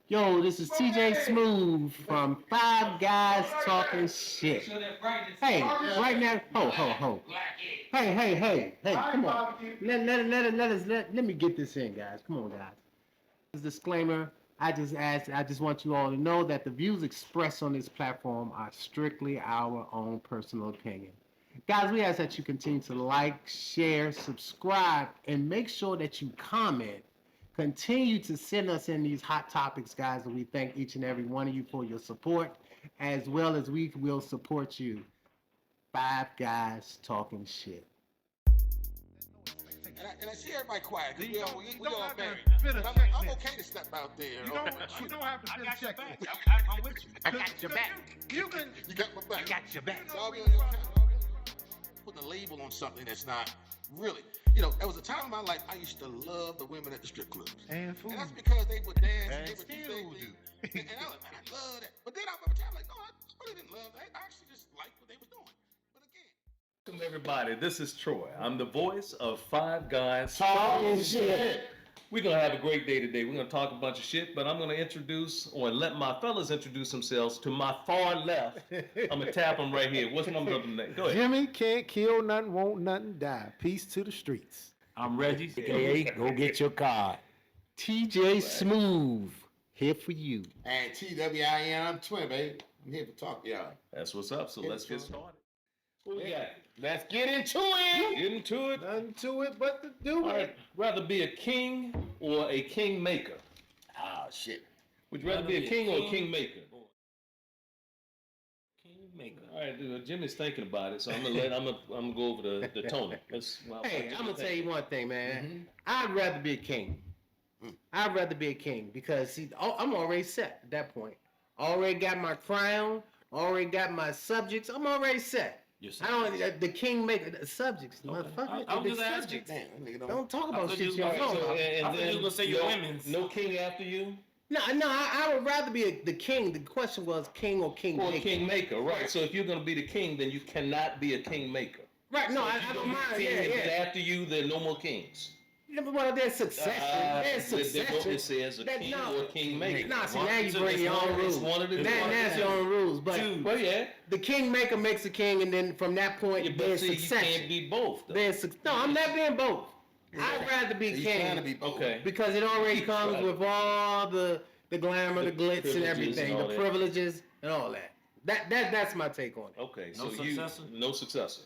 Yo, this is TJ Smooth from Five Guys Talking Shit. Hey, right now, ho. Hey, come on. Let me get this in, guys. Come on, guys. This disclaimer, I just want you all to know that the views expressed on this platform are strictly our own personal opinion. Guys, we ask that you continue to like, share, subscribe, and make sure that you comment. Continue to send us in these hot topics, guys, and we thank each and every one of you for your support, as well as we will support you. Five Guys Talking Shit. And I see everybody quiet because we all married. Fit a But check I'm next. okay to step out there. You don't have to fit a check. I'm with you. I got your back. You can. You got my back. I got your back. It's all good on your account. Putting a label on something that's not really. There was a time in my life I used to love the women at the strip clubs. And food. And that's because they would dance And and they would do still things. do. And I love that. But then I remember time like, no, I really didn't love that. I actually just liked what they was doing. But again. Welcome everybody. This is Troy. I'm the voice of Five Guys Talking Shit. We're gonna have a great day today. We're gonna talk a bunch of shit, but I'm gonna introduce or let my fellas introduce themselves. To my far left, I'm gonna tap them right here. What's my brother's name? Go ahead. Jimmy can't kill nothing, won't nothing die. Peace to the streets. I'm Reggie, aka go get your card. TJ Smooth, here for you. And TWIN, I'm twin, baby. I'm here to talk to y'all. That's what's up. So let's get started. What we got? Let's get into it. Get into it. Nothing to it but to do All it. right. Rather be a king or a king maker? Oh, shit. Would you rather be a king or a king maker? Kingmaker. All right, dude, Jimmy's thinking about it, so I'm gonna go over the Tony. Hey, I'm gonna tell you one thing, man. Mm-hmm. I'd rather be a king. I'd rather be a king because see, I'm already set at that point. Already got my crown. Already got my subjects. I'm already set. I don't. The king make the subjects, motherfucker. I'm the just asking. subjects. Damn, that nigga don't. Don't talk I about thought shit you you was don't gonna- know about. I thought you was gonna say your women's. No king after you? No, I would rather be the king. The question was king or king Or a maker. king maker, right? So if you're gonna be the king, then you cannot be a king maker. Right? No, So I if you don't gonna be mind. king, Yeah, and then yeah. after you, there are no more kings. Yeah, but well, there's succession. There's It succession. says a That- king no. or a king maker. Nah, see One- now you so bring it's your one- own it's rules. one of the- Now that's your own rules. But Two. Well, yeah. the king maker makes a king, and then from that point, Yeah, but there's see, you succession. can't be both. Though. No, I'm not being both. I'd rather be He's king trying to be both. Okay. because it already He's comes trying- with all the glamour, the glitz, and privileges everything, and all the that. privileges and all that. That's my take on it. Okay, No so you successor? no successor.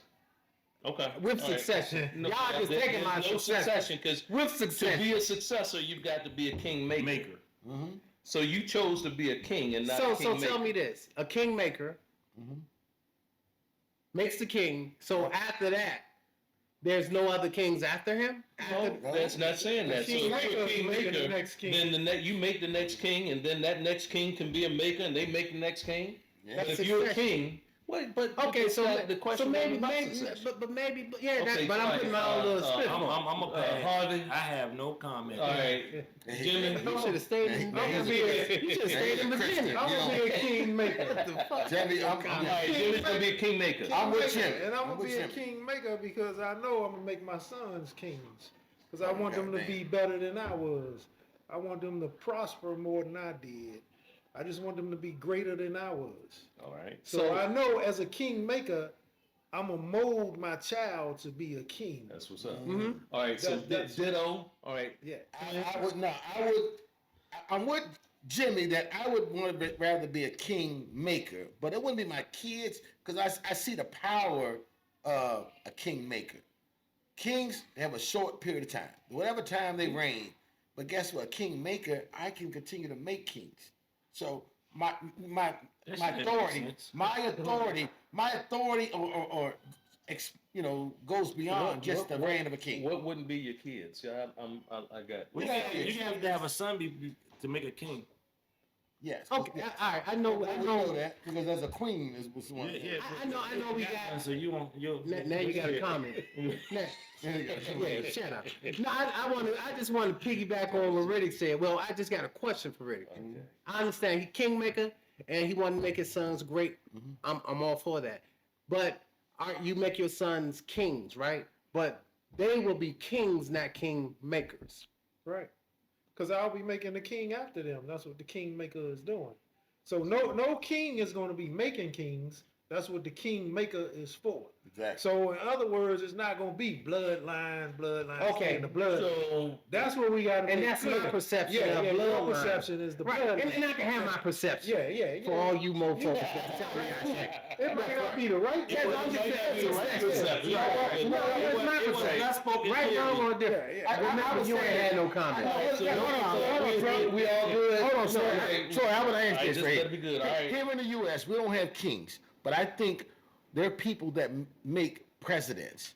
Okay. With all right. succession, No, y'all just there- taking my there's no succession. because With to be succession. a successor, you've got to be a king maker. Maker. Mm-hmm. So you chose to be a king and not So a king maker. tell me this: a king maker Mhm. makes the king. So after that, there's no other kings after him. No, that's not saying that. So king if you're a maker king is making maker, the next king. then you make the next king, and then that next king can be a maker, and they make the next king. Yeah. But That's if you're a succession. king, wait, but Okay, that's so not the question. so maybe, was about maybe, succession. but maybe, yeah. Okay, But I'm fine. putting my own little spin I'm on. a pass. Harvey. I have no comment. All right, Jimmy. it. You should have stayed in. I'm gonna You should have stayed in Virginia. I'm gonna be a king maker. What the fuck? Jimmy, All right, Jimmy's gonna be a king maker. I'm with King Jimmy. maker. And I'm I'm gonna with be a Jimmy. king maker because I know I'm gonna make my sons kings. Because I want them to Goddamn. be better than I was. I want them to prosper more than I did. I just want them to be greater than I was. All right. So I know as a king maker, I'm gonna mold my child to be a king. That's what's up. Mhm. All right, so That's- ditto. All right. Yeah. I'm with Jimmy that I would want to rather be a king maker, but it wouldn't be my kids because I see the power of a king maker. Kings have a short period of time, whatever time they reign. But guess what? A king maker, I can continue to make kings. So my That shit authority, doesn't make sense. my authority, goes beyond just the reign of a king. What wouldn't be your kids? Yeah, I got. You have to have a son to make a king. Yes. Okay, all right. I know. We know that because as a queen is what's one. I know we got. So you want you. Now you got a comment. Now, yeah, shut up. No, I just want to piggyback on what Riddick said. Well, I just got a question for Riddick. I understand he kingmaker and he want to make his sons great. I'm all for that. But you make your sons kings, right? But they will be kings, not king makers. Right. because I'll be making the king after them. That's what the kingmaker is doing. So no king is going to be making kings. That's what the kingmaker is for. Exactly. So in other words, it's not going to be bloodlines. Okay, in the blood. So That's what we got to. And that's my perception Yeah, of yeah. Your bloodline. perception is the Right, blood. and I can have my perception. Yeah. For all you mofos. That's all I say. It might not be the right. That's all I'm just saying. It's the right perception. Yeah. No, it's my It was perception. not spoken Right now, clearly. or different. Yeah, yeah. Remember, you ain't had no comment. We all good. Hold on, Troy. Troy. Troy, I want to All ask right, this this right better be good. All right. Here in the U.S., we don't have kings, but I think there are people that make presidents.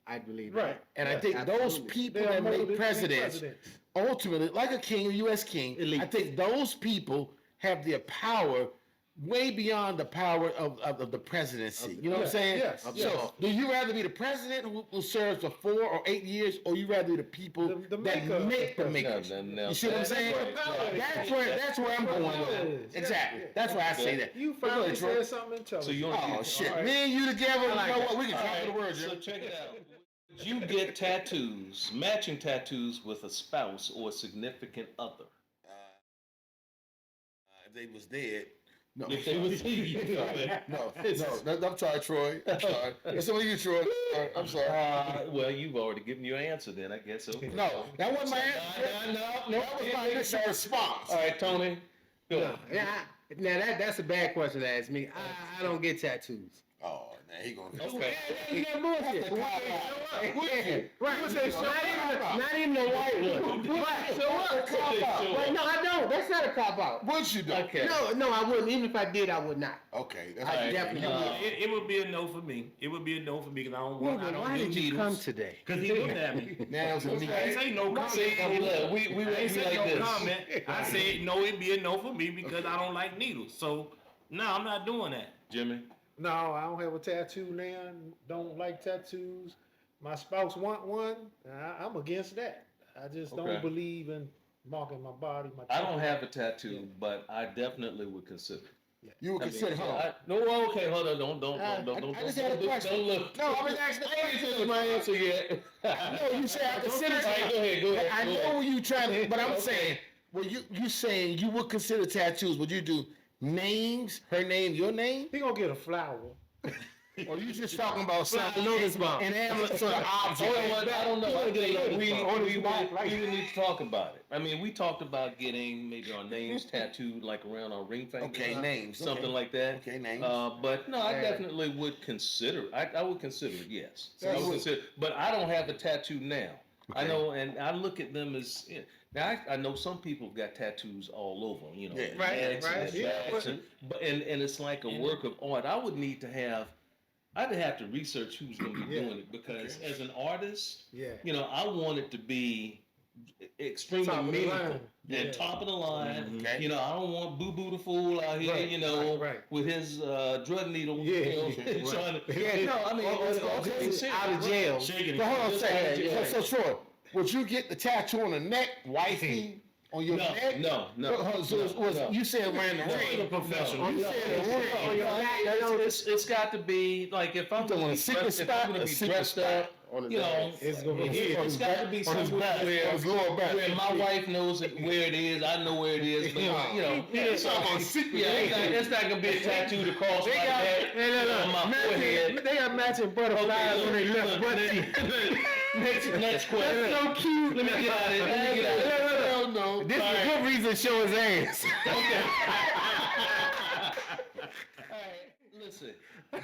I believe Right. And I Yes, think those absolutely. people They are that molded to make be presidents, presidents. ultimately, like a king, a U.S. king, Elite. I think those people have their power way beyond the power of the presidency. You know what I'm Yes, saying? yes, So, yes. do you rather be the president who serves for 4 or 8 years, or you rather be the people The that maker. make the makers? No, You see what I'm saying? That's where That's where I'm going with power it. is. Exactly. Yeah. That's why I say that. You But go finally ahead, Troy. said something intelligent. So you Oh want shit! All right. Me and you together. like You know that. what? We can All talk to the right, words. so Jim. check it out. Would you get tattoos, matching tattoos with a spouse or a significant other? If they was dead, no. If they was No, I'm sorry, Troy. I'm sorry. It's on you, Troy. I'm sorry. Well, you've already given your answer then, I guess. Okay. No, that wasn't my answer. No. That was my initial response. All right, Tony. Go ahead. Yeah, now that's a bad question to ask me. I don't get tattoos. Oh, man, he gonna. Okay. You got bullshit. Right. Not even a white one. But, so what? Wait, no, I don't. That's not a cop out. Would you do? Okay. No, I wouldn't. Even if I did, I would not. Okay, that's I right. definitely no. would. It would be a no for me. It would be a no for me because I don't want. I don't Why do did you needles. come today? Because he looked at me. Now it's on me. I ain't say no comment. See, look, we I ain't like say no this. comment. I said no. It'd be a no for me because I don't like needles. So no, I'm not doing that. Jimmy. No, I don't have a tattoo now. Don't like tattoos. My spouse want one. I'm against that. I just Okay. don't believe in marking my body. My I don't have a tattoo, but I definitely would consider. You would I mean, consider home. no, okay, hold on, don't. I just had a question. Don't look. No, I was asking. I ain't finished my answer yet. No, you said I consider. All right, go ahead. I know you trying to, but I'm saying, well, you saying you would consider tattoos? Would you do names? Her name, your name, He gonna get a flower. or you just talking about something? Lotus bomb. An amulet sort of object. I don't know. We Like- need to talk about it. I mean, we talked about getting maybe our names tattooed like around our ring finger. Okay, names. Something okay. like that. Okay, names. But no, I Yeah. definitely would consider. I would consider it. Yes, So I you would would- consider. But I don't have a tattoo now. I Okay. know, and I look at them as. Now I know some people have got tattoos all over them. You know, Yeah. Right, legs and right, yeah. backs and it's like a work of art. I would need to have. I'd have to research who's going to be Yeah. doing it because as an artist, Yeah. you know, I want it to be extremely Top of the meaningful line. and Yeah. top of the line. Okay. You know, I don't want Boo Boo the fool out here, Right, you know, right. with his drug needle. Yeah, You know, yeah, trying to, Yeah, no, I mean, it's out of jail. Shaking. So hold on a second. Yeah, yeah. So Troy, would you get the tattoo on the neck, wifey, on your neck? No. You said wearing the He's a ring. professional. You said the ring. On your back, It's got to be like if I'm You don't going want to a be secret dressed, if I'm spot, going a to be secret dressed spot up, on his you know, back. It's gonna be it's got to be on his somewhere back, where, on his lower back. where my wife knows where it is. I know where it is, but you know, It's not a secret. yeah, it's not gonna be a tattoo to cross my neck on my forehead. They got matching butterflies on their left butt cheek. Next question. That's so cute. Let me get out of it. Let me get out of it. Hell no. This is a good reason to show his ass. Listen,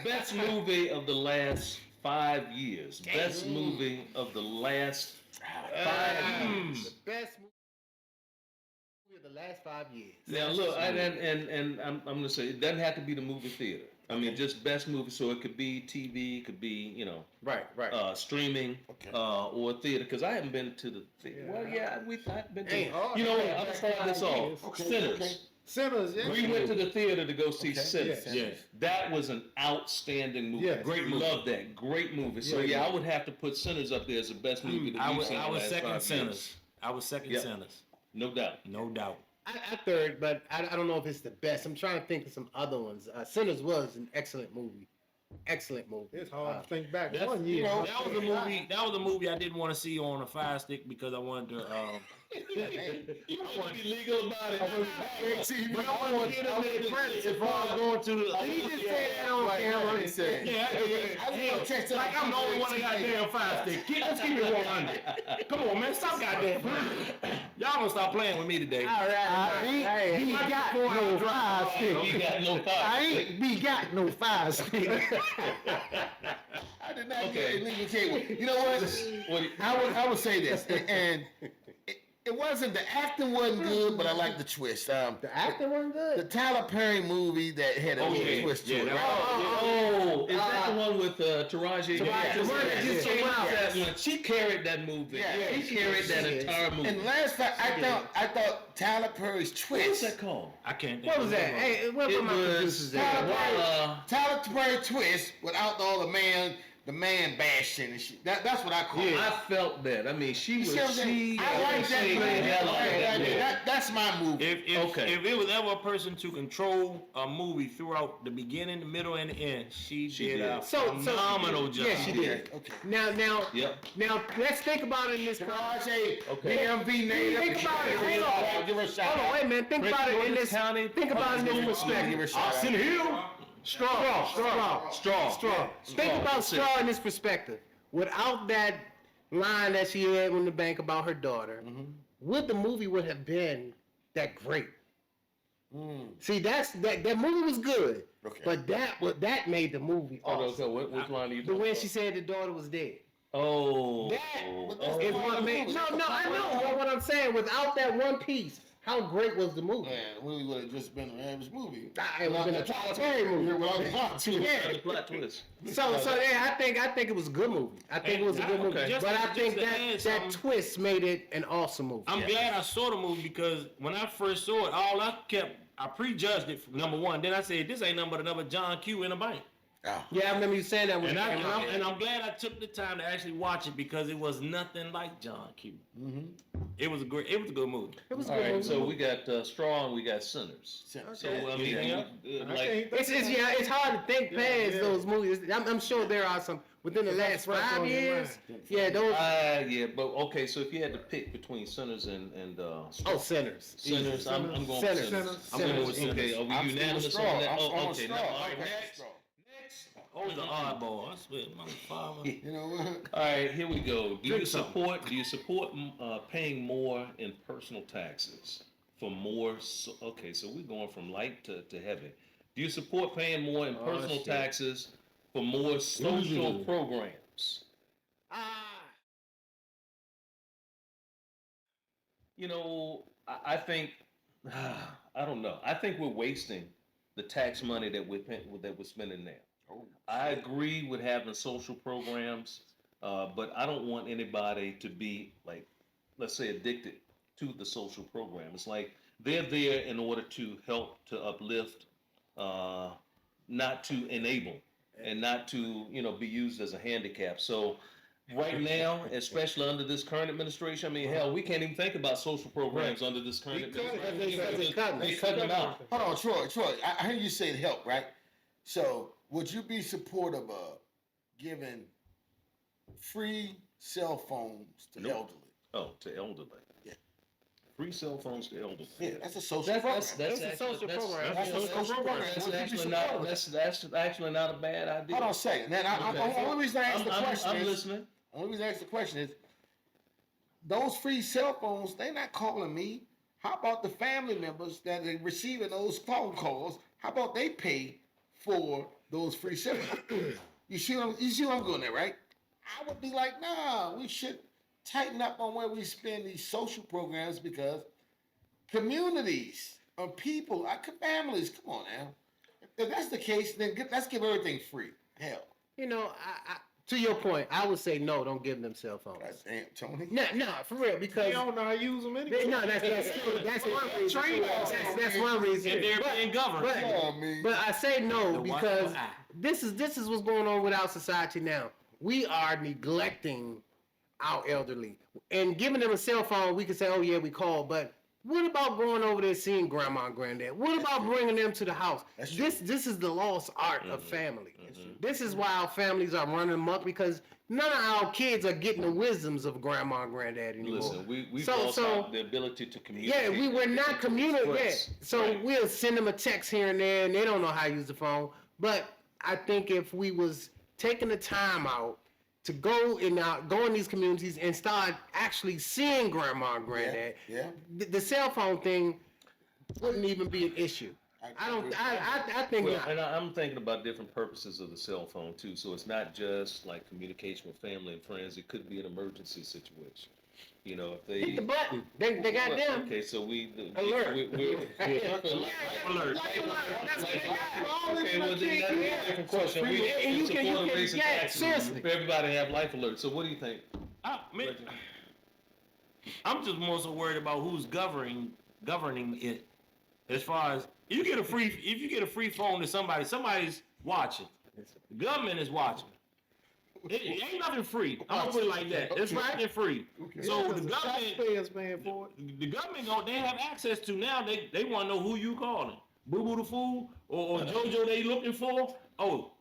best movie of the last 5 years. Best movie of the last 5 years. The best movie of the last 5 years. Now look, and I'm gonna say it doesn't have to be the movie theater. I mean, just best movie. So it could be TV, it could be Right. streaming, Okay. or theater. Because I haven't been to the theater. Well, yeah, I've been to. Hey, You know what? I'm gonna start this off. Okay, Sinners. okay. Sinners, yeah. We went to the theater to go see Okay. Sinners. Yes. Yes. That was an outstanding movie. Yes. Great movie. Love that. Great movie. So Yeah. yeah, I would have to put Sinners up there as the best movie that I we've was seen in the last second 5 Sinners. years. I was second Yep. Sinners. No doubt. No doubt. I third, but I don't know if it's the best. I'm trying to think of some other ones. Sinners was an excellent movie. Excellent movie. It's hard to think back That's- one you year. know, that was a movie. That was a movie I didn't want to see on a Fire Stick because I wanted to You want to be legal about it. But I want to get them in credit as far as going to the. He just said that on camera. Yeah, like I'm the only one that got damn 5 stick. Let's keep it 100. Come on, man, stop goddamn. Y'all gonna stop playing with me today. All right. He got no 5 stick. You got no power. I ain't be got no 5 stick. I did not Okay. get a legal cable. You know what? I would say this, and it wasn't, the acting wasn't good, but I like the twist. The acting wasn't The good. Tyler Perry movie that had a Okay, little twist to yeah, it. that Right? Oh, is that the one with Taraji? The one that just came out. That one. She carried that movie. Yeah. She carried that entire movie. And last time, I thought Tyler Perry's What's twist. that called? I can't think What of was the that? name. Hey, what It were my was producers at? Tyler Perry twist without all the man bashing and shit. That's what I call it. I felt that. I mean, she You was. see what I'm saying? I like that she movie. played hell out of that movie. That's my movie. If Okay. if it was ever a person to control a movie throughout the beginning, the middle, and the end, she did did. a So- phenomenal job. Yeah, she did. Okay. Now, Yep. let's think about it in this. Taraji, Okay. DMV native. Think about it. Hold on. Give her a shout Hold on, out. wait a minute. Think about it in this. County. Think about it in this Give her perspective. a shout out. Austin Hill. Straw. Think about Straw in this perspective. Without that line that she had in the bank about her daughter, would the movie would have been that great? See, that movie was good, Okay. but that made the movie Oh, awesome. okay. Which line are you The talking way about? she said the daughter was dead. Oh. That is what made. No, I know. But what I'm saying, without that one piece, how great was the movie? Man, the movie would have just been an average movie. It would have been a Tyler Perry movie. Yeah. The plot twist. So yeah, I think it was a good movie. I think it was a good movie. Okay. But I think Just to add that something. twist made it an awesome movie. I'm glad I saw the movie because when I first saw it, I prejudged it from number one. Then I said, this ain't nothing but another John Q in a bank. Yeah, I remember you saying that when And, it came out. I'm glad I took the time to actually watch it because it was nothing like John Q. It was a good movie. It was a All good right. movie. So we got Straw and we got Sinners. So I mean, Yeah. like. It's hard to think past those movies. I'm sure there are some within the last fresh 5 on your years. mind. Yeah, those. Yeah, but okay. So if you had to pick between Sinners and Straw. Sinners. Sinners. I'm going with Sinners. Sinners. I'm Sinners. going with Sinners. Okay, are we I'm still with unanimous Straw. on that? I'm Oh, on okay. Straw. Now, all I right, like next. Straw. Always an oddball. I swear, my father. You know what? All right, here we go. Do you Drink something. support paying more in personal taxes for more? Okay, so we're going from light to heavy. Do you support paying more in personal shit. taxes for more social programs? You know, I think I don't know. I think we're wasting the tax money that we're spending now. I agree with having social programs, but I don't want anybody to be like, let's say, addicted to the social program. It's like they're there in order to help, to uplift, not to enable, and not to be used as a handicap. So right now, especially under this current administration, I mean, hell, we can't even think about social programs under this current administration. They They're cutting them out. Hold on, Troy. I heard you say help, right? So, would you be supportive of giving free cell phones to Nope. elderly? Oh, to elderly. Yeah. Free cell phones to elderly. Yeah, that's a social That's program. That's a social program. That's a social program. That's Would you be actually supportive not. of That's actually not a bad idea. Hold on a second. Now, the only reason I asked the question I'm is, listening. only reason I asked the question is, those free cell phones, they're not calling me. How about the family members that are receiving those phone calls? How about they pay for those free cell phones? You see what I'm going there, right? I would be like, nah, we should tighten up on where we spend these social programs because communities of people, families, come on now. If that's the case, then let's give everything free. Hell. I to your point, I would say no. Don't give them cell phones. Damn, Tony. No, for real, because They don't know how to use them anyway. no, that's true. That's one reason. That's one reason. And they're being governed. But, Yeah, man. but I say no The because watchful eye. this is what's going on with our society now. We are neglecting our elderly and giving them a cell phone. We can say, oh yeah, we call, but What about going over there seeing grandma and granddad? What about bringing them to the house? That's true. This is the lost art of family. Mhm. This is why our families are running amok because none of our kids are getting the wisdoms of grandma and granddad anymore. Listen, we've So- lost so- the ability to communicate. Yeah, we were not and to communicating. Yeah. express. So Right. we'll send them a text here and there, and they don't know how to use the phone. But I think if we was taking the time out to go in these communities and start actually seeing grandma and granddad, Yeah. the cell phone thing wouldn't even be an issue. I think Well, not. and I'm thinking about different purposes of the cell phone too. So it's not just like communication with family and friends. It could be an emergency situation. You know, if they Hit the button. They got Well, them. Okay, so Alert. we Alert. Okay, well then that's a different question. We And you can- support raising yeah, taxes seriously. for everybody to have life alerts. So what do you think? I'm just more so worried about who's governing it. As far as if you get a free phone to somebody's watching. The government is watching. It ain't nothing free. I'm gonna put it like that. It's nothing free. So the government, taxpayers paying for it. the government, they have access to now. They want to know who you calling. Boo Boo the fool or JoJo they looking for. Oh,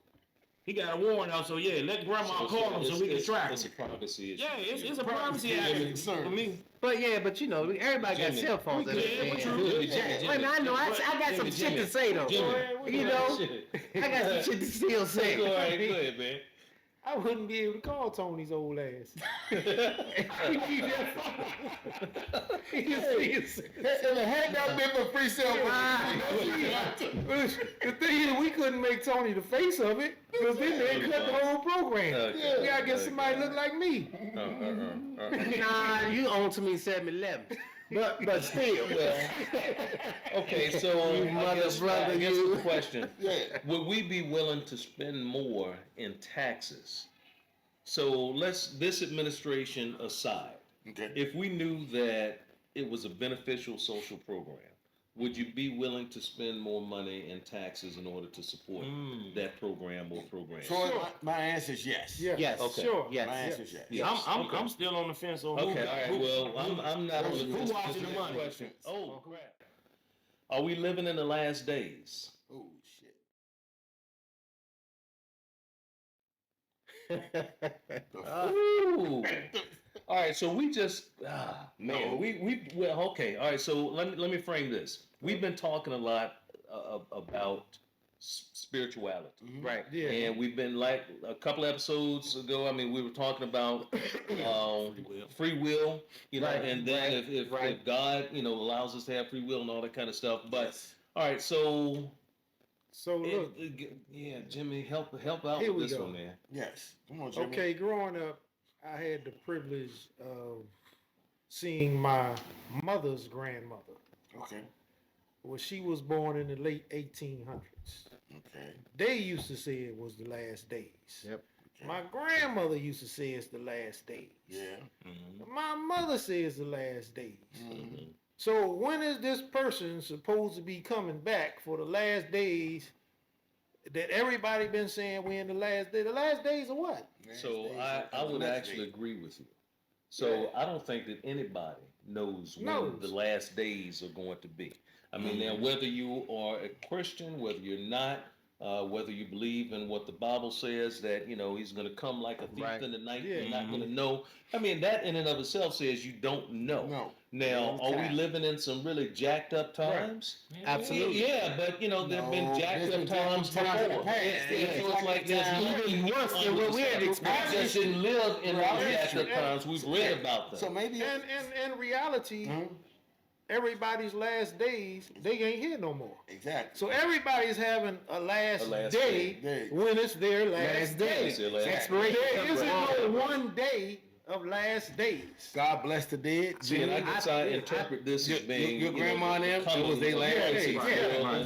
he got a warrant out. So yeah, let grandma call him so we can track It's a him. privacy issue. Yeah, it's a privacy Privacy act concern. for me. But you know, everybody got Jimmy. cell phones. Yeah, but Jimmy, Wait a minute, I know. I got some shit to say though. Jimmy. You know, Shit. I got some shit to still say. Go ahead, go ahead, man. I wouldn't be able to call Tony's old ass. If it had not been for free cell phone, The thing is, we couldn't make Tony the face of it because then they cut the whole program. Okay, We gotta get okay. somebody look like me. Nah, you own to me 7-Eleven. But still. Okay, so You mother, brother, I guess you. the question: Yeah. would we be willing to spend more in taxes? So this administration aside, Okay. if we knew that it was a beneficial social program, would you be willing to spend more money in taxes in order to support that program or programs? Troy, my answer is yes. Yeah. Yes. Okay. Sure. My Yes. answer is yes. Yes. I'm still on the fence on Okay, all right. Well, I'm not on the who fence. watching the money? Question. Oh, crap. Are we living in the last days? Oh shit. Ooh. All right, so we just man, we well, okay. All right, so let me frame this. We've been talking a lot about spirituality, Right. Yeah. and we've been like a couple episodes ago. I mean, we were talking about free will, you know, Right, and then right, if God, you know, allows us to have free will and all that kind of stuff. But all right, so So look, yeah, Jimmy, help out Here with we this go. one, man. Yes. Come on, Jimmy. okay, growing up, I had the privilege of seeing my mother's grandmother. Okay. Well, she was born in the late 1800s. Okay. They used to say it was the last days. Yep. My grandmother used to say it's the last days. Yeah. My mother says the last days. Mhm. So when is this person supposed to be coming back for the last days that everybody been saying we're in the last day? The last days of what? So I would actually agree with you. So Yeah. I don't think that anybody knows when Knows. the last days are going to be. I mean, now whether you are a Christian, whether you're not, whether you believe in what the Bible says that you know He's going to come like a thief Right. in the night, Yeah. you're not going to know. I mean, that in and of itself says you don't know. No. Now, No are we time. living in some really jacked up times? Absolutely. Yeah, but you know there have been No, jacked there's up been times jacked up times in the before. past. Yeah, Yeah, so it's like there's times. Even worse than what we had We experienced. just didn't live in those Right. jacked up times. We've read about them. So maybe. And in reality, Mhm. everybody's last days, they ain't here no more. Exactly. So everybody's having a last, last day, day. when it's their last, Last day. day. It's their last Expiration. There isn't Right. no one day of last days. God bless the dead. See, and I Jimmy. guess I interpret this as being your grandma and them, coming it was their of last the days. world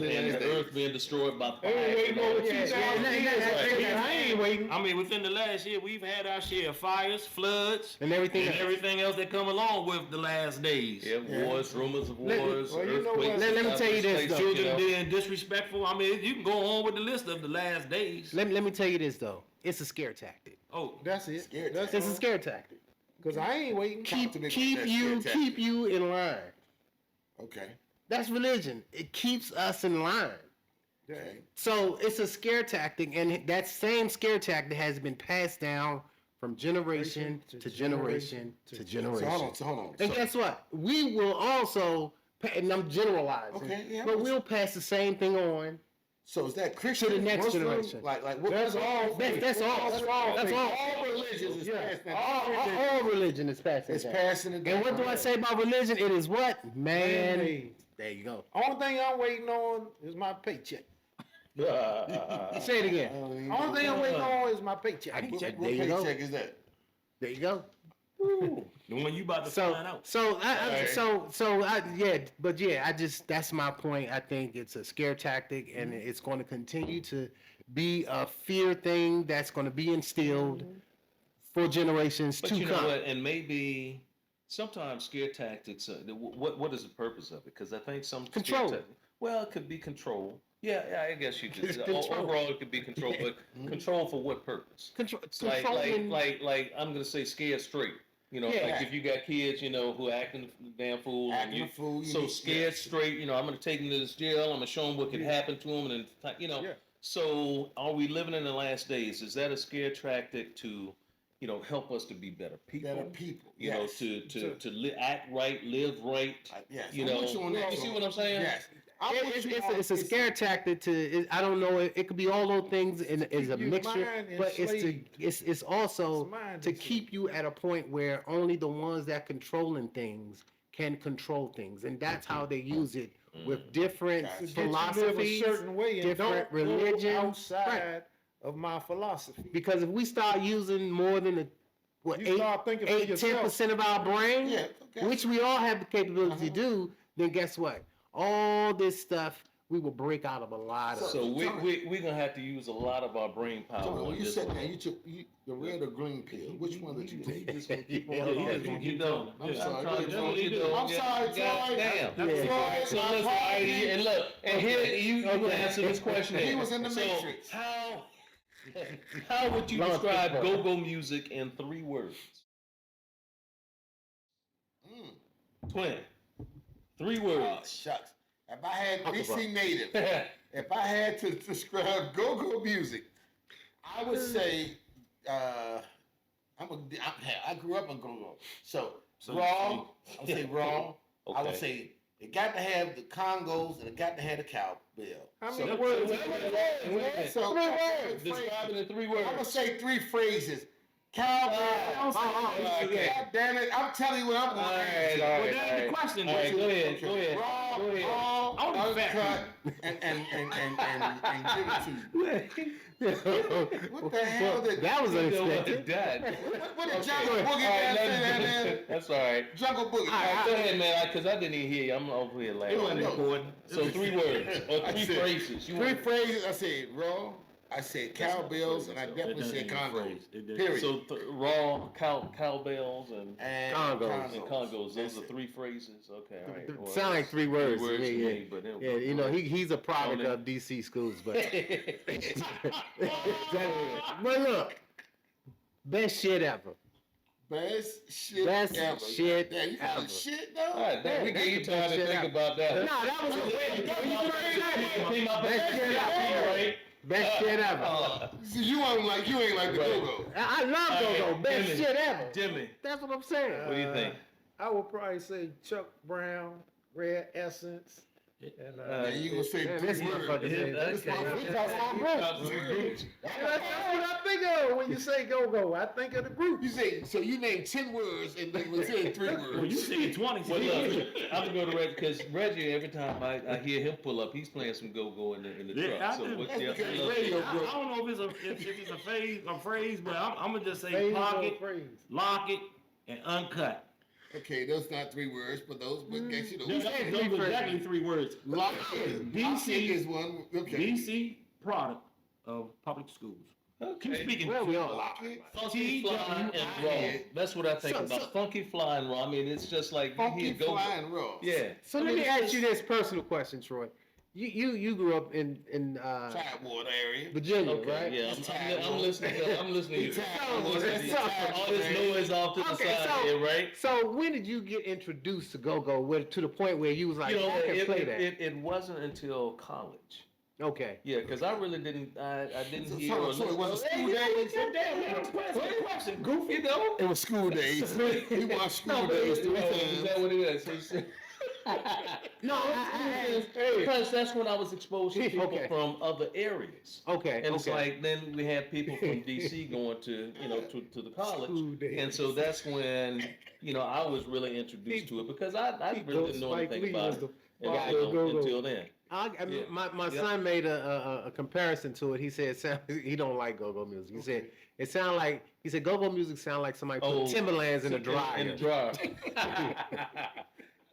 Yeah. and the earth being destroyed by fire. Hey, wait, no, and all yeah, that. I ain't waiting. I mean, within the last year, we've had our share of fires, floods, And everything and else. everything else that come along with the last days. Yeah, wars, rumors of Let- wars, well, you know earthquakes. what? Let me tell you this, though. Children being disrespectful. I mean, you can go on with the list of the last days. Let me tell you this though. It's a scare tactic. Oh, That's it. Scared That's It's a all. scare tactic. Because I ain't waiting. Talk to me about Keep that you scare tactic. in line. Okay. That's religion. It keeps us in line. Okay. So it's a scare tactic, and that same scare tactic has been passed down from generation to generation to So generation. hold on. And guess what? We will also, and I'm generalizing, Okay, yeah, but we'll pass the same thing on. So is that Christian? To the next Muslim? generation. Like what? That's all. That's all. That's all. That's all. All religions is Yeah. passing. All religion is passing It's down. passing it down. And what do I say about religion? It is what? Man. Man-made. There you go. Only thing I'm waiting on is my paycheck. Say it again. Only thing I'm waiting on is my paycheck. I can check. What There you go. paycheck is that? There you go. The one you about to So, find out. I just, that's my point. I think it's a scare tactic, and it's going to continue to be a fear thing that's going to be instilled for generations But to you know come. what? And maybe sometimes scare tactics. What is the purpose of it? Because I think some scare Control. well, it could be control. Yeah, I guess you It's could. control. Overall, it could be control, but control for what purpose? Controlling. Like I'm gonna say scared straight. You know, Yeah. like if you got kids, you know, who acting damn fool, and Acting you a fool, you so need- scared yeah. straight. You know, I'm gonna take them to this jail. I'm gonna show them what could happen to them, and then you know. Yeah. So, are we living in the last days? Is that a scare tactic to, you know, help us to be better people? Better people. You know, to act right, live right. Yes. You I'm know, with you on that, you so- see what I'm saying? Yes. I'm with you on- It's a scare tactic to. I don't know. It could be all those things, and it's a Keep your mixture. mind But enslaved. it's also It's mind to enslaved. keep you at a point where only the ones that controlling things can control things, and that's how they use it with different Gotcha. To get you live a philosophies, certain way and different don't religions. go outside Right. of my philosophy. Because if we start using more than You start thinking for 10% yourself. of our brain, Yeah. Okay. which we all have the capability to do, then guess what? All this stuff we will break out of a lot of. So we're gonna have to use a lot of our brain power. So when on you this said one. that, you took the red or green pill. Which one did you take? Yeah, he just gonna You keep don't. telling. I'm sorry. trying to Yeah, tell he you do. don't. I'm sorry, Troy. Goddamn. Yeah. So listen, and look, and here you gonna answer this question. He was in the So Matrix. how would you Long describe people. go-go music in 3 words? Twin. 3 Oh, words. shucks. If I had Talk BC about- Native, if I had to describe go-go music, I would say I grew up on go-go. So raw, I would say raw. I would Okay. say it got to have the congos and it got to have the cowbell. How So- many words? So Describe it in 3 I'm gonna words. say 3 phrases. Cowbell. okay. God damn it! I'm telling you what I'm going to answer. Well, that's the question. All right, go ahead. Go ahead. Raw, Go ahead. raw, I wanna be uncut, and give it to you. What the hell did that was You know what unexpected. that? What did Okay. Jungle All Boogie right, got say that? That's all right. Jungle Boogie. All right, go ahead, man, because I didn't even hear you. I'm over here It laughing. wasn't important. So 3 words or I 3 said- phrases. You 3 want- phrases. I said raw. I said cowbells, and I definitely said congos. Period. So raw cowbells and Congos. congos. That's Those are it. 3 phrases. Okay, all right. Well, Sound like 3 words to to me. Yeah. me, but Yeah, you know, he's a product Only- of DC schools, but but look, best shit ever. Best shit Best ever. shit Yeah, you call ever. it shit though? All right, we that's gave you the time best to shit think ever. about that. No, that was a Came out Best shit ever. right? Best shit ever. See, you ain't like the Right. go-go. I love go-go. Best Jimmy. shit ever. Jimmy, That's what I'm saying. what do you think? I would probably say Chuck Brown, Red Essence, and And you gonna say Man, 3 this words. motherfucker said- This motherfucker got some groups. that's what I think of when you say go-go. I think of the group. You say, so you named 10 words and then we said 3 Well, you words. said 20. Well, look, I'm gonna go to Reggie because Reggie. Every time I hear him pull up, he's playing some go-go in the Yeah, truck. I So do. what? That's Yeah, because I love radio it. I don't know if it's a phrase, but I'm gonna just say Phase or pocket, phrase. lock it, and uncut. Okay, those not 3 words, but those, but guess you know. Those are exactly 3 words. Lock it. DC is one. Okay. DC product of public schools. Keep Okay. speaking. Well, we all Lock it. Funky Fly and TWIA. Raw. That's what I think So- about. so- Funky Fly and Raw. I mean, it's just like you Funky hear go. flying raw. Yeah. So I let mean, me it's ask just- you this personal question, Troy. You grew up in Tidewater area. Virginia, Okay, right? yeah, It's I'm listening. I'm listening to you. Tidewater. All this noise off to the Okay, side so- here, right? So when did you get introduced to go-go to the point where you was like, You know, I can play that? it wasn't until college. Okay. Yeah, because I really didn't. I didn't So- hear. so- or so it listen- was a Hey, school you day? know, sit down, man. Question, goofy, you know. It was school days. He watched school No, but days is three that times. what it is? No, Because that's when I was exposed to people Okay. from other areas. okay. And it's okay. like then we had people from DC going to to the college, School days. and so that's when I was really introduced to it because I really didn't know anything about it until then. I my Yeah. son made a comparison to it. He said he don't like go-go music. He said it sound like go-go music sound like somebody put Timberlands in a dryer. In the dryer.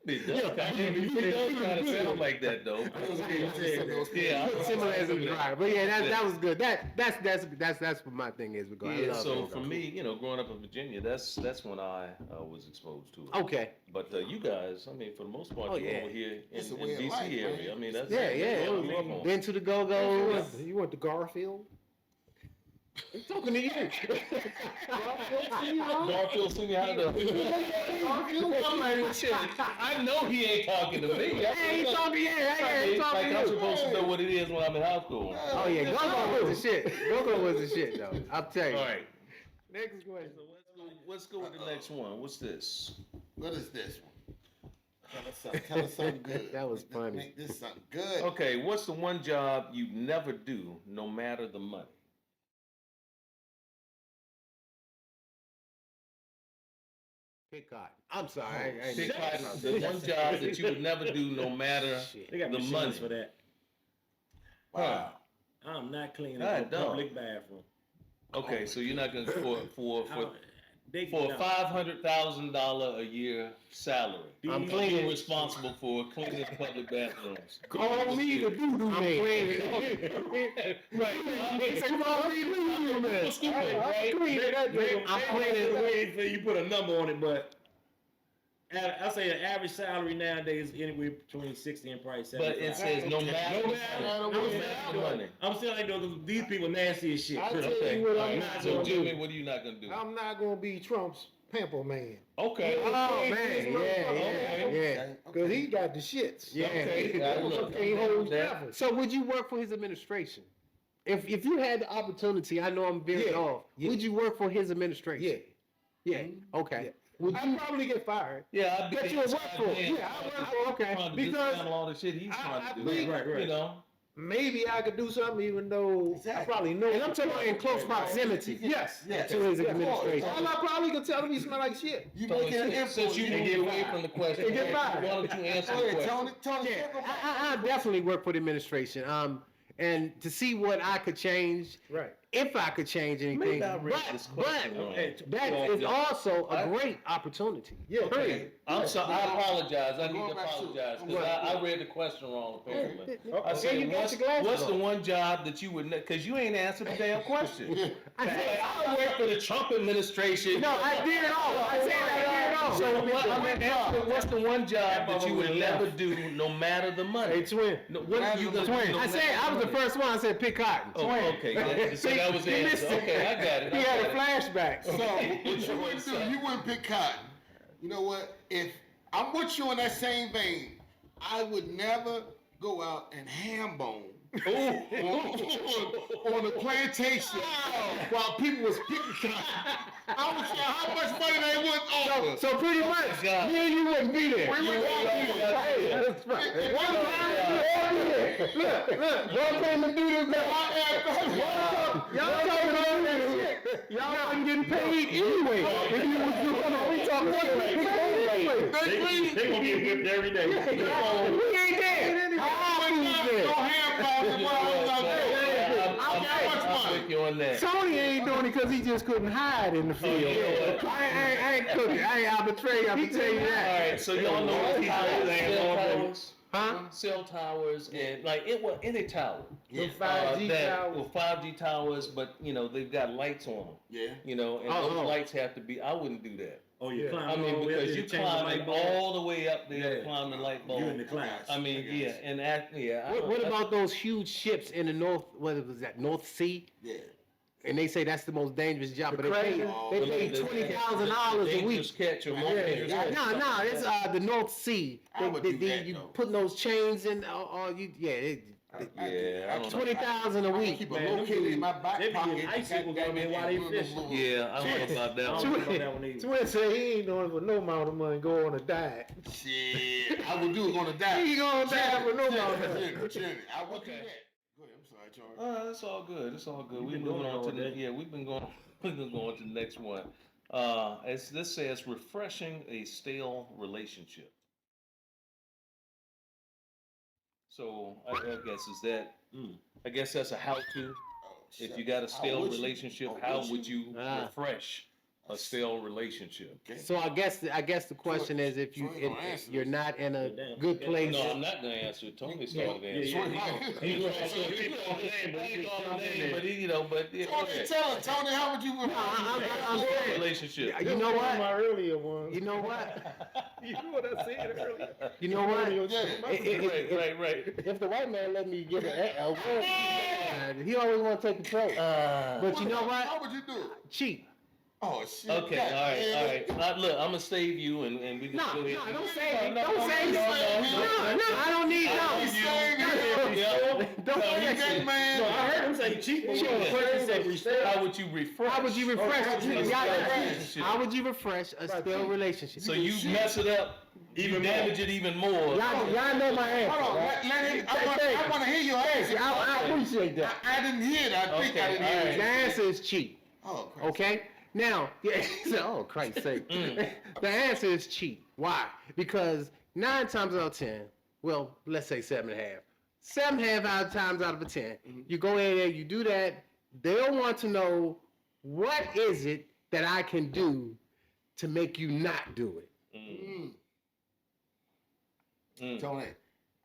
It does kind of sound like that though. Yeah. Put Timberlands in the dryer. But yeah, that was good. That's what my thing is with go. I Yeah, love so go-go. for me, growing up in Virginia, that's when I was exposed to it. Okay. But you guys, I mean, for the most part, Oh, you're yeah. over here in It's a in way of DC life, area. man. I mean, that's Yeah, it was I'm on. been to the go-go. You went to Garfield? I'm talking to you. Garfield Senior High. I'm like, shit, I know he ain't talking to me. Hey, he talking, he Like talking I'm to you. supposed to know what it is when I'm in high school. Oh yeah, go-go was the shit. Go-go was the shit though. I'll tell you. All right. Next question. So let's go with the next one. What's this? What is this one? Tell us something good. That was funny. Make this something good. Okay, what's the one job you'd never do, no matter the money? Pick cotton. I'm sorry. I ain't- Pick cotton, the one job that you would never do, no matter Shit. They got the machines money. for that. Wow. I'm not cleaning God, a dog. public bathroom. Okay, so you're not gonna for They a no. $500,000 a year salary. I'm These- cleaning. You're responsible for cleaning public bathrooms. Call me the doo-doo man. Right. They say call me the doo-doo man. I'm cleaning that thing. I'm I'm cleaning. waiting for you put a number on it, but I say the average salary nowadays is anywhere between 60 and probably 75. But it says no matter No the matter money. what No matter the money. I'm still like those these people nasty as shit. I tell Okay. you what All I'm right. not So gonna Jimmy, do. what are you not gonna do? I'm not gonna be Trump's pamper man. Okay. Oh man, Okay. yeah. Cause he got the shits. Yeah. Okay. Yeah. Look, Can't hold that- nothing. So would you work for his administration? If you had the opportunity, I know I'm veering Yeah. off. Yeah. Would you work for his administration? Yeah. Yeah. Okay. Yeah. Would I'd you? probably get fired. Yeah, I Bet you would work for it. Yeah, I work for Okay. Trying to Because dismantle all the shit he's I trying to do. think- Right. You know. Maybe I could do something even though I Exactly. probably know. And I'm talking about in close proximity. Yes. Yes. To his Of administration. course. All I probably could tell him he smell like shit. You Tony, making an since you influence. moved away from the question, And get why fired. don't you answer Go the ahead, question? Tony. Yeah, Talk about I definitely work for the administration. And to see what I could change, Right. if I could change anything. Maybe I read this But question wrong. that is also a great opportunity. Yeah. Okay. I'm sorry. I apologize. I need Going to back to- apologize because I read the question wrong apparently. I Okay, said, you got what's, your glasses what's the on. one job that you would, because you ain't answered the damn question. I Like, said, I work for the Trump administration. no, I did it all. I said I did it all. So what's the one job that you would never do, no matter the money? Hey, twin. No, what are you gonna do? Twin. no I said matter I was the money? first one. I said pick cotton. Oh, okay. So that was the You answer. missed it. Okay, I got it. He I had a got it. flashback. So what you wouldn't do, you wouldn't pick cotton. You know what? If I'm with you in that same vein, I would never go out and ham bone on a plantation while people was picking cotton. I don't care how much money they would offer. So pretty much, God. me and you wouldn't be there. We would not be there. Hey, that's right. One time, look, one came to do this. Y'all talking all that shit. Y'all wasn't getting paid anyway. If you was doing all we talking about, They gonna get whipped every day. we ain't there. How No was there? ham bone while I was out there. I'm with you on that. Tony ain't doing it because he just couldn't hide in the field. yeah. I ain't cooking. I ain't arbitrary. I can tell you All that. right, so y'all know what cell towers, Huh? cell towers, and like it was any tower. Yeah. 5G that, towers. well, 5G towers, but they've got lights on them. Yeah. And Oh, those oh. lights have to be. I wouldn't do that. Oh, you Yeah. climb I mean, all the way up because there you to change the light climbing bulb. all the way up there to Yeah. climb the light You in bulb. the class. I mean, yeah, and yeah. What about those huge ships in the North? What was that? North Sea? Yeah. And they say that's the most dangerous job, but they pay crane? they pay $20,000 a Dangerous week. catch or more dangerous catch. No, it's the North Sea. I would do that, You though. putting those chains in, or you, yeah, Yeah, I don't know. 20,000 a I week. keep a Man, located in my back they be pocket. getting icicles on there while they fishing. Yeah, I don't know about that I one. don't know about that one either. Twin say he ain't doing it for no amount of money. Go on a diet. Shit, I would do it on a diet. He gonna die for no amount of money. Jenny, I would do Okay. that. Go ahead, I'm sorry, Charlie. It's all good. It's all good. We've We've been moving doing on it to all the day. we've been going to the next one. As this says, refreshing a stale relationship. So I guess is that. I guess that's a how-to. If you got a stale relationship, how would you refresh a stale relationship? So I guess the question is if Troy gonna answer you're this. not in a Damn. good place. No, I'm not gonna answer. Tony started Yeah, answering. yeah. He called the name, but he, but yeah, Tony, okay. tell her, Tony, how would you? I'm saying, Relationship. you know One of my what? earlier ones. You know what? You know what I said earlier. You know what? Yeah. Right. If the white man let me get a word, he always want to take control. But you know How what? would you do it? Cheat. Oh shit. Okay, God all damn. right. Look, I'm gonna save you, and we can No, go ahead. don't say No, don't say no, I don't need Yeah. Don't No, say you that. That man. No, I heard him say cheap. But Sure. he said restore. How would you refresh? How would you refresh? relationship. How would you refresh a stale relationship? So you mess it up, you damage it even more. Y'all know my answer. Hold on, right? let him. I want to hear your answer. I appreciate that. I didn't hear it. I think Okay, I didn't all hear right. The it. answer is cheat. Oh, Christ. Okay? Now, yeah, oh Christ's sake. The answer is cheat. Why? Because 9 times out of 10, well, let's say 7.5. 7.5 times out of 10, you go in there, you do that, they'll want to know what is it that I can do to make you not do it. Tony,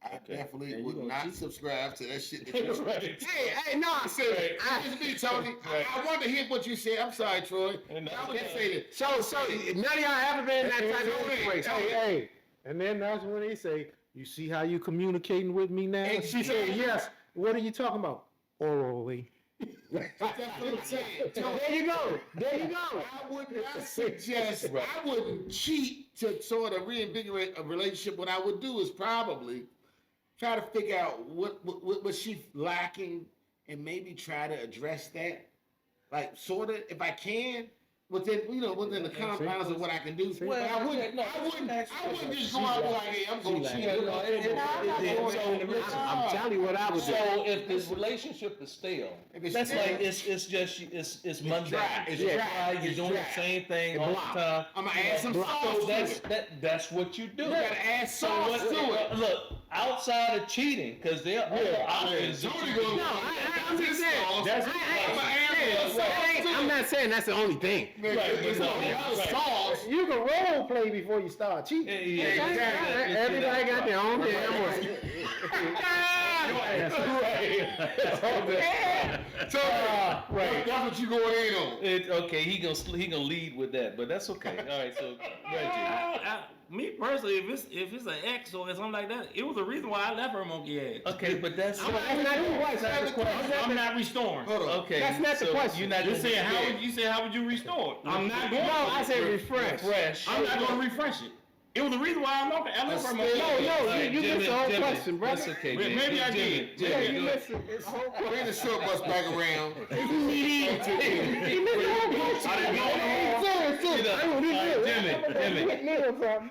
I definitely Yeah, you would gonna not cheat. subscribe to that shit that you said. Right. Hey, no, I said, it's me, Tony. I want to hear what you said. I'm sorry, Troy. And I would just say that. So none of y'all ever been in that type of situation. Hey, and then that's when they say, "You see how you communicating with me now?" And She said, "Yes." What are you talking about? Orally. That's what I'm saying. Tony, There you go. There you go. I would not suggest, I wouldn't cheat to sort of reinvigorate a relationship. What I would do is probably try to figure out what she's lacking and maybe try to address that. Like, sort of, if I can, within the confines of what I can do. But I wouldn't just go out like, hey, I'm going to cheat. I'm telling you what I would do. So if this relationship is stale, If it's that's stale, like it's mundane. dry. It's It's dry. dry. You're It's doing dry. the same thing all the block. time. I'm gonna add some sauce So to that's what you do. You gotta add So sauce what? to it. Look, outside of cheating, because there are other options. that Tony you goes, can- No, I'm just saying. That's I'm not saying that's the only thing. It's no, not right. sauce. You can role play before you start cheating. Yeah. Everybody got their own damn way. Right. That's what you going in on. Okay, he gonna lead with that, but that's okay. All right, so Reggie. Me personally, if it's an ex or something like that, it was the reason why I left her monkey ass. Okay, but that's That's not the question. I'm not restoring. Hold on. okay. That's not the so question. You're not You gonna said refresh. how would you restore it? I'm not going. No, I said refresh. Refresh. I'm not going to refresh it. It was the reason why I left her monkey ass. No, you missed the whole Jimmy, question, brother. That's okay. Maybe Jimmy. I did. Jimmy, Yeah, Jimmy, you go ahead. missed it. It's whole question. Bring the short bus back around. You missed the whole question. I didn't know.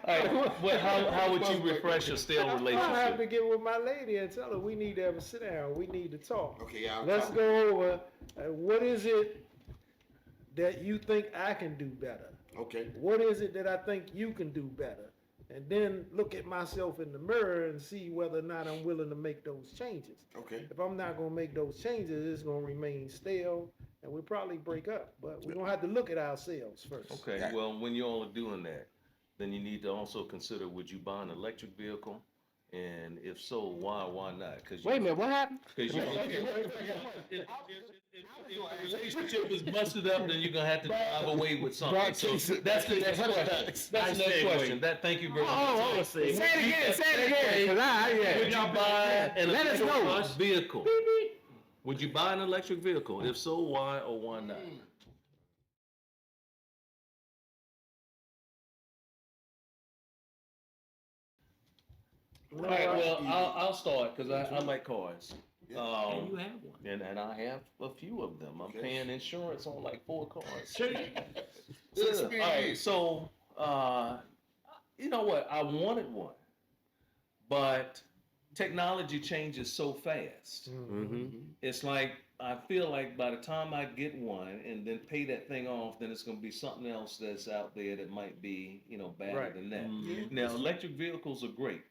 All right, but how would you refresh a stale I have to relationship? get with my lady and tell her we need to have a sit down. We need to talk. Okay, y'all. Let's go over what is it that you think I can do better? Okay. What is it that I think you can do better? And then look at myself in the mirror and see whether or not I'm willing to make those changes. Okay. If I'm not going to make those changes, it's going to remain stale and we'll probably break up. But we're going to have to look at ourselves first. Okay, well, when you all are doing that, then you need to also consider, would you buy an electric vehicle And if so, why not? Because Wait a minute, what happened? Because if the relationship is busted up, then you're gonna have to drive away with something. So that's the next question. That's the next question. Thank you very much. Say it again, say it again. 'Cause Would you buy an Let us electric know. vehicle? Would you buy an electric vehicle? If so, why or why not? All right, well, I'll start because I like cars. You have one. And I have a few of them. I'm paying insurance on like 4 cars. Good All right, so you know what? I wanted one, but technology changes so fast. It's like I feel like by the time I get one and then pay that thing off, then it's going to be something else that's out there that might be, better Right. than that. Now, electric vehicles are great.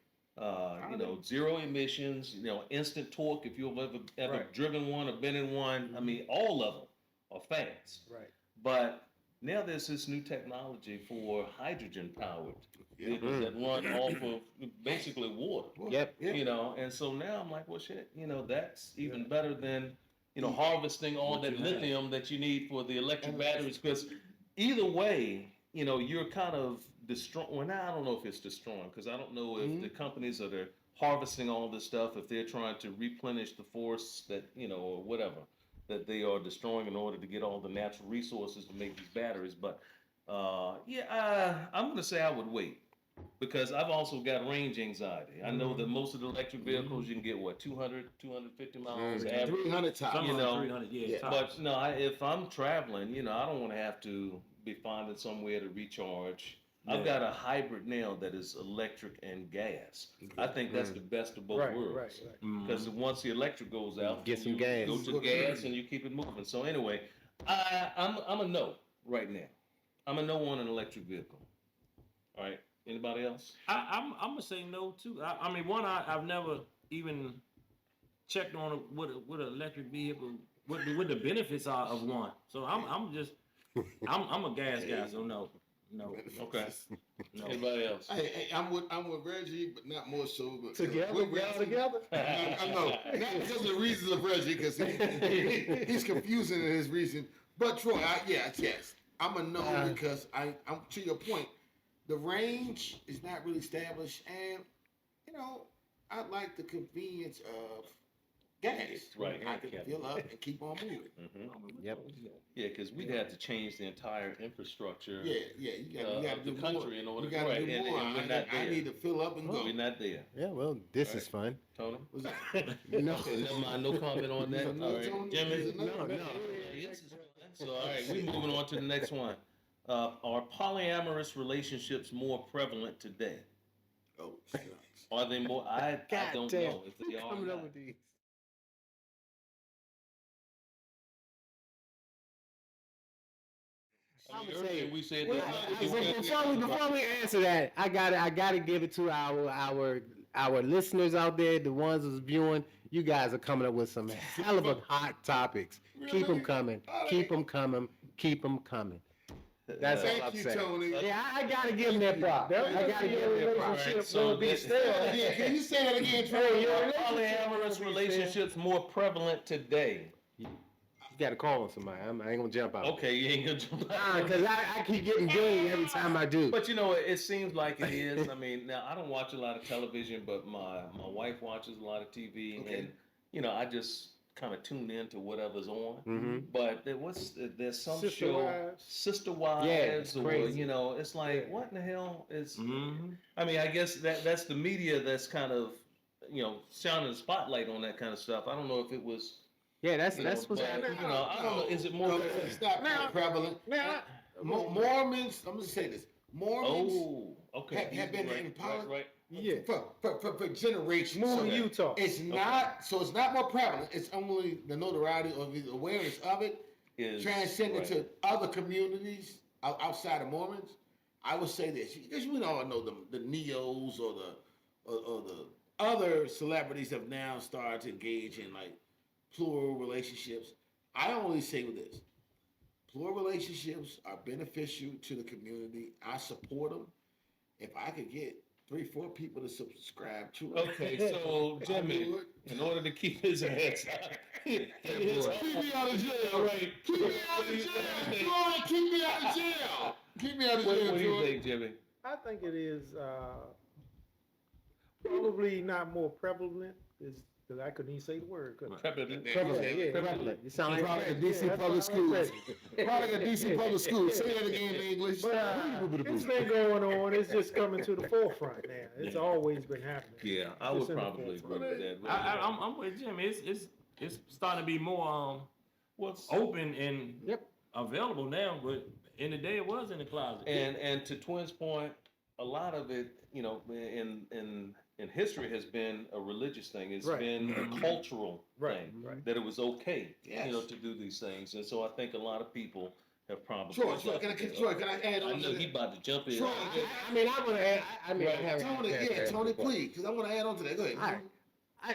Zero emissions, instant torque. If you've ever Right. driven one or been in one, I mean, all of them are fast. Right. But now there's this new technology for hydrogen powered vehicles that run off of basically water. Yep. And so now I'm like, well, shit, that's even better than, harvesting all that lithium that you need for the electric batteries. Because either way, you're kind of destroying. Well, now I don't know if it's destroying because I don't know if the companies that are harvesting all this stuff, if they're trying to replenish the forest that, or whatever, that they are destroying in order to get all the natural resources to make these batteries. But I'm going to say I would wait. Because I've also got range anxiety. I know that most of the electric vehicles you can get 200, 250 miles average. 300 top. Some You of know, 300, yeah. tops. But no, if I'm traveling, I don't want to have to be finding somewhere to recharge. I've got a hybrid now that is electric and gas. I think that's the best of both Right. worlds. Right. Because once the electric goes out, Get some you gas. Go to gas and you keep it moving. So anyway, I'm a no right now. I'm a no on an electric vehicle. All right. Anybody else? I'm gonna say no too. I mean, I've never even checked on what an electric vehicle, what the benefits are of one. So I'm a gas guy. So no. Okay. No. Anybody else? Hey, I'm with Reggie, but not more so. But Together, with we all Reggie. together. I know, not because of the reasons of Reggie, because he's confusing in his reason. But Troy, yes, I'm a no because I'm to your point. The range is not really established, and I like the convenience of gas. Right. I can fill up and keep on moving. Yep. Yeah, because we'd have to change the entire infrastructure Yeah, you got of to the do country more. in order You got to right, do and more. we're not I there. need to fill up and go. We're not there. Yeah, well, this is fun. Tony? Was that- No. Okay, never mind. No comment on that. No, All right. Tony? Jimmy? Is it no? No. Yes, it's fine. So, all right, we're moving on to the next one. Are polyamorous relationships more prevalent today? Oh, shucks. Are they more? I God don't damn. know if they are. or Coming up not. with these. I mean, I'ma say- earlier we said Well, that. before we answer that, I gotta give it to our listeners out there, the ones who's viewing. You guys are coming up with some hell of a hot topics. Keep them coming. Keep them coming. Keep them coming. That's all I'm Thank you, saying. Tony. Yeah, I gotta give them that prop. I gotta give them that prop. Relationship will be Yeah, can you say that again, Troy? Are polyamorous relationships more prevalent today? You gotta call on somebody. I ain't gonna jump out. Okay, you ain't gonna jump out. Because I keep getting dinged every time I do. But it seems like it is. I mean, now I don't watch a lot of television, but my wife watches a lot of TV, Okay. and I just kind of tune in to whatever's on. Mm-hmm. But there's some Sister show, Wives. Sister Wives, Yeah, it's or crazy. it's like Yeah. what in the hell is? Mm-hmm. I mean, I guess that's the media that's kind of shining the spotlight on that kind of stuff. I don't know if it was. Yeah, that's you know, what's but, happening. I don't know. Is it more? No, it's not Now- prevalent. Now, Mormons, I'm going to say this. Mormons Oh, okay. have been right, in politics right. yeah. for generations. Move So to Utah. it's not more prevalent. It's only the notoriety or the awareness of it Is transcended right. to other communities outside of Mormons. I would say this because we all know the neos or the other celebrities have now started to engage in like plural relationships. I only say with this: plural relationships are beneficial to the community. I support them. If I could get 3-4 people to subscribe to it. Okay, so Jimmy, do it. in order to keep his ass out, Keep me out of jail. Right. Keep me out of jail. Floyd, keep me out of jail. Keep me out of What, jail, what do you Floyd. think, Jimmy? I think it is probably not more prevalent, because I couldn't even say the word. couldn't I? Prevalent. Prevalent, yeah, Prevalent. You sound like Product of Fred. DC Yeah, Public that's what I Schools. said. Product of DC Public Schools. Say that again in English. But it's been going on. It's just coming to the forefront now. It's always been happening. Yeah, I It's would in the probably agree forefront. with that. I'm with Jimmy. It's starting to be more What's open and Yep. available now, but in the day it was in the closet. and to Twin's point, a lot of it, you know, in history has been a religious thing. It's Right. been a cultural Right, thing right. that it was okay, Yes. you know, to do these things. And so I think a lot of people have probably. Troy, can I add I on know to he that? about to jump in. Troy, I mean, I want to add. I mean, Right. I have- Tony, yeah, Tony, please, because I want to add on to that. Go ahead. All right.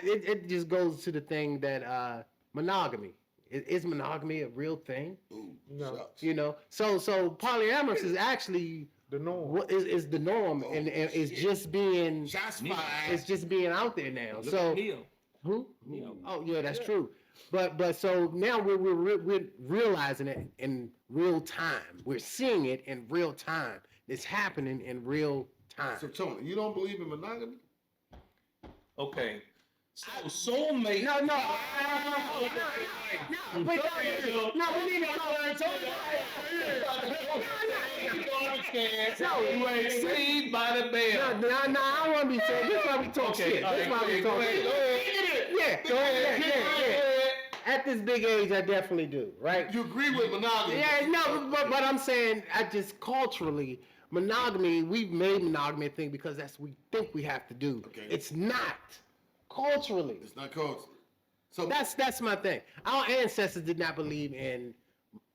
It just goes to the thing that monogamy is monogamy a real thing? Ooh, No. shucks. You know, so polyamorous is actually The norm. what is the norm, Oh, and it's shit. just being Shots Neil. fired. it's just being out there now. Look So at Neil. who? Neil. Oh yeah, that's true. But so now we're realizing it in real time. We're seeing it in real time. It's happening in real time. So Tony, you don't believe in monogamy? Okay. So soulmate. No, we need to No, you ain't saved by the bell. No, I want to be saying. This is why we talk shit. all This is right, why we go talk ahead, shit. go ahead. Yeah, go ahead. Yeah. At this big age, I definitely do. Right? You agree with monogamy? Yeah, no, but I'm saying, I just culturally, monogamy, we've made monogamy a thing because that's what we think we have to do. Okay. It's not. Culturally. It's not culture. So That's my thing. Our ancestors did not believe in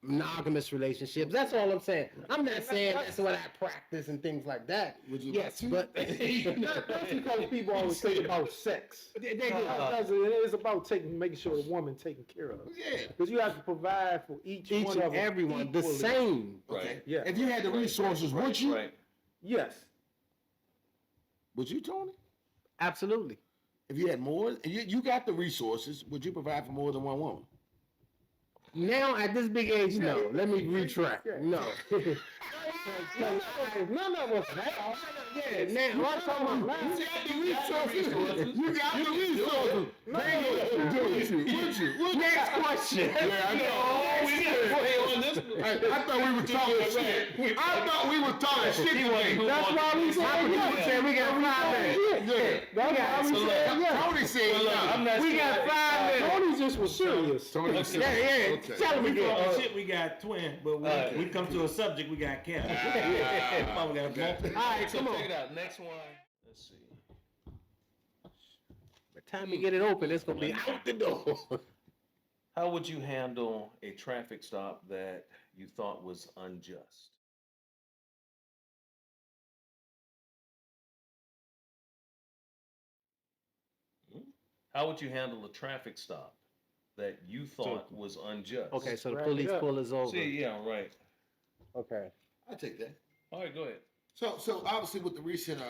monogamous relationships. That's all I'm saying. I'm not saying that's what I practice and things like that. Would you Yes, like but That's because people always think about sex. they do. Because it is about making sure the woman taken care of. yeah. Because you have to provide for each Each one and of them everyone the equally. same. Okay. Right. Yeah. If you had the resources, would you? Right. Yes. Would you, Tony? Absolutely. If you had more, you got the resources, would you provide for more than one woman? Now at this big age, no. Let me retract. No. None of us now. Yeah, now I'm talking about You got the resources. You got the resources. Would you? next question. Yeah, I know. Oh, we got to play on this. I thought we were talking shit. I thought we were talking shit today. That's why we said we got 5 minutes. Yeah. That's why we So said look, yes. Tony said I'm not We sure. got 5 minutes. Tony just was serious. Tony said, Yeah, okay. tell him We again. talking shit, we got twin, but when we come to a subject, we got Kevin. We got Okay. All right, So come on. check it out. Next one. Let's see. By the time we get it open, it's gonna be out the door. How would you handle a traffic stop that you thought was unjust? How would you handle a traffic stop that you thought was unjust? Okay, so the Wrap police it up. pull us over. See, yeah, right. Okay. I take that. All right, go ahead. So obviously with the recent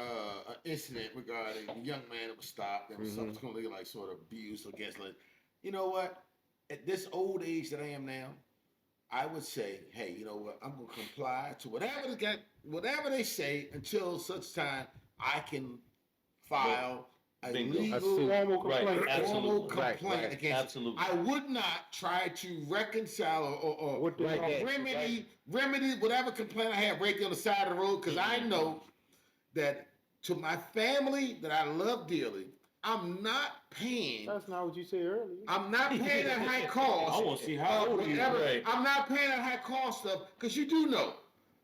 incident regarding the young man that was stopped and was subsequently like sort of abused or gaslit, you know what? At this old age that I am now, I would say, hey, you know what? I'm gonna comply to whatever they say until such time I can file a Bingo. legal Formal Right, complaint. absolutely. formal complaint right, against. absolutely. I would not try to reconcile or What the- Right there. remedy whatever complaint I have right there on the side of the road because I know that to my family that I love dearly, I'm not paying. That's not what you said earlier. I'm not paying that high cost. I want to see how old you whatever. Right. I'm not paying that high cost stuff because you do know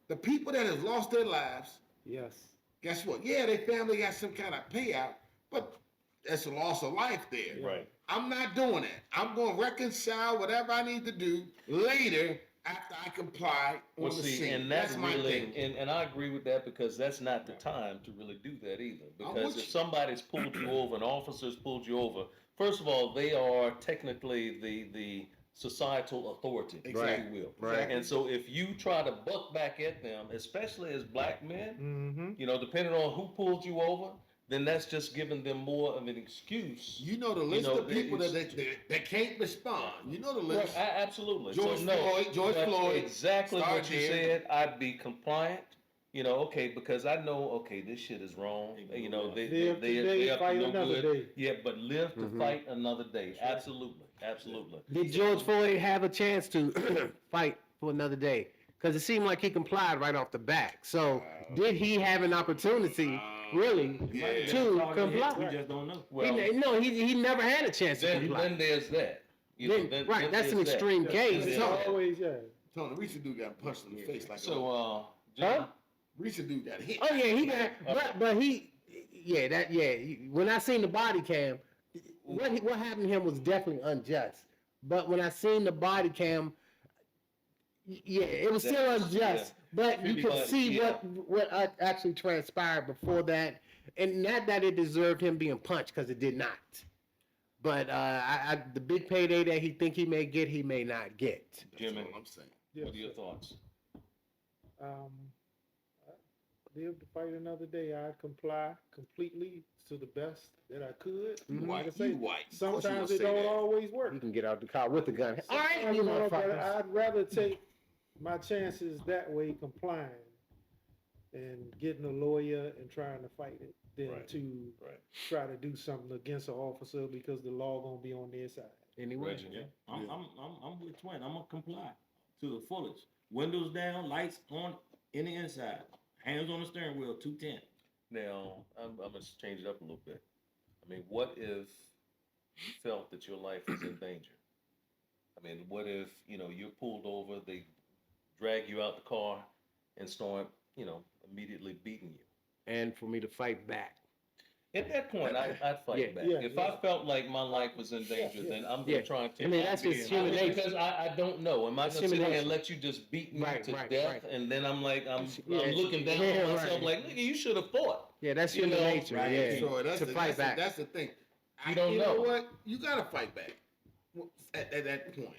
the people that have lost their lives. Yes. Guess what? Yeah, their family got some kind of payout, but that's a loss of life there. Right. I'm not doing that. I'm going to reconcile whatever I need to do later after I comply on Well, the see, scene. and that's my really, thing. and I agree with that because that's not the time to really do that either. I'm Because with if you. somebody's pulled you over, an officer's pulled you over, first of all, they are technically the societal authority, Exactly. if you will. Right. And so if you try to buck back at them, especially as black men, Mm-hmm. you know, depending on who pulled you over, then that's just giving them more of an excuse. You know the list know, of people it's- that can't respond. You know the Well, list. absolutely. George So, no, George that's Floyd, exactly start what you there. said. I'd be compliant. You know, okay, because I know, okay, this shit is wrong. You know, Live they today, up to fight no another good. day. Yeah, but live to Mhm. fight another day. Absolutely, absolutely. Did George Floyd have a chance to fight for another day? Because it seemed like he complied right off the back. So did he have an opportunity, really, Yeah. to We comply? just don't know. Well, He never had a chance to then comply. there's that. You know, then Right, that's an there's that. extreme Yeah, case. it's Yeah. always, Tony, Reese dude got punched in the face like So, Huh? Reese dude got hit. Oh yeah, he got, but he, when I seen the body cam, what happened to him was definitely unjust. But when I seen the body cam, yeah, it was still That's- unjust. But you could But, see yeah. what actually transpired before that, and not that it deserved him being punched, because it did not. But the big payday that he think he may get, he may not get. That's Jimmy. all I'm saying. what are your thoughts? Live to fight another day. I'd comply completely to the best that I could. Mhm. Like I White, say, you white. Of course you sometimes gonna it say don't that. always work. You can get out the car with the gun. All right, Sometimes, you you know, but motherfuckers. I'd rather take my chances that way, complying and getting a lawyer and trying to fight it, than Right. to Right. try to do something against an officer because the law gonna be on their side. Anyway. Reggie? Yeah, I'm with Twin. I'm gonna comply to the fullest. Windows down, lights on in the inside, hands on the steering wheel, 210. Now, I'm gonna change it up a little bit. I mean, what if you felt that your life was in danger? I mean, what if, you know, you're pulled over, they drag you out the car and start, you know, immediately beating you? And for me to fight back. At that point, I'd fight Yeah. back. Yeah, If yeah. I felt like my life was in danger, Yeah. then I'm Yeah. gonna try and take I mean, that's just human nature. because I don't know. Am I It's gonna sit human there and nature. let you just beat me Right, to right, death? right. And then I'm like, I'm Yeah. looking down Yeah, on myself right. like, nigga, you should have fought. Yeah, that's You human know, nature. right. Yeah, So to fight back. That's the thing. You don't you know. know what? You gotta fight back at that point.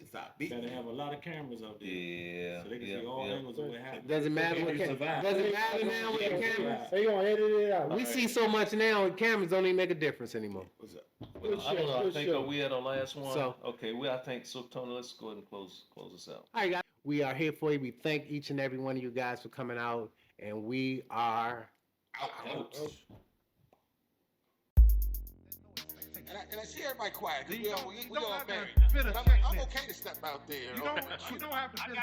Stop beating. Gotta have a lot of cameras out there, Yeah. so they can yeah, see all yeah. angles of what happened. Doesn't matter If what you cam- survive. doesn't matter now with the cameras. They gonna edit it out. We see so much now, and cameras don't even make a difference anymore. What's up? Well, I don't know. I Good think show. are we at our last one? So- Okay, I think so. Tony, let's go ahead and close this out. All right, guys, we are here for you. We thank each and every one of you guys for coming out, and we are Out. And I see everybody quiet because we all married. But I'm okay to step out there. You don't have to spit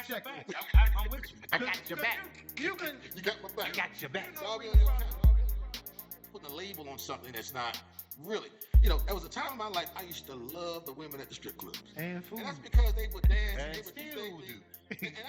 check. I'm with you. I got your back. You can. You got my back. I got your back. So I'll be on your account. Putting a label on something that's not really. You know, there was a time in my life I used to love the women at the strip clubs. And food. And that's because they would dance and And they would do still things. do. And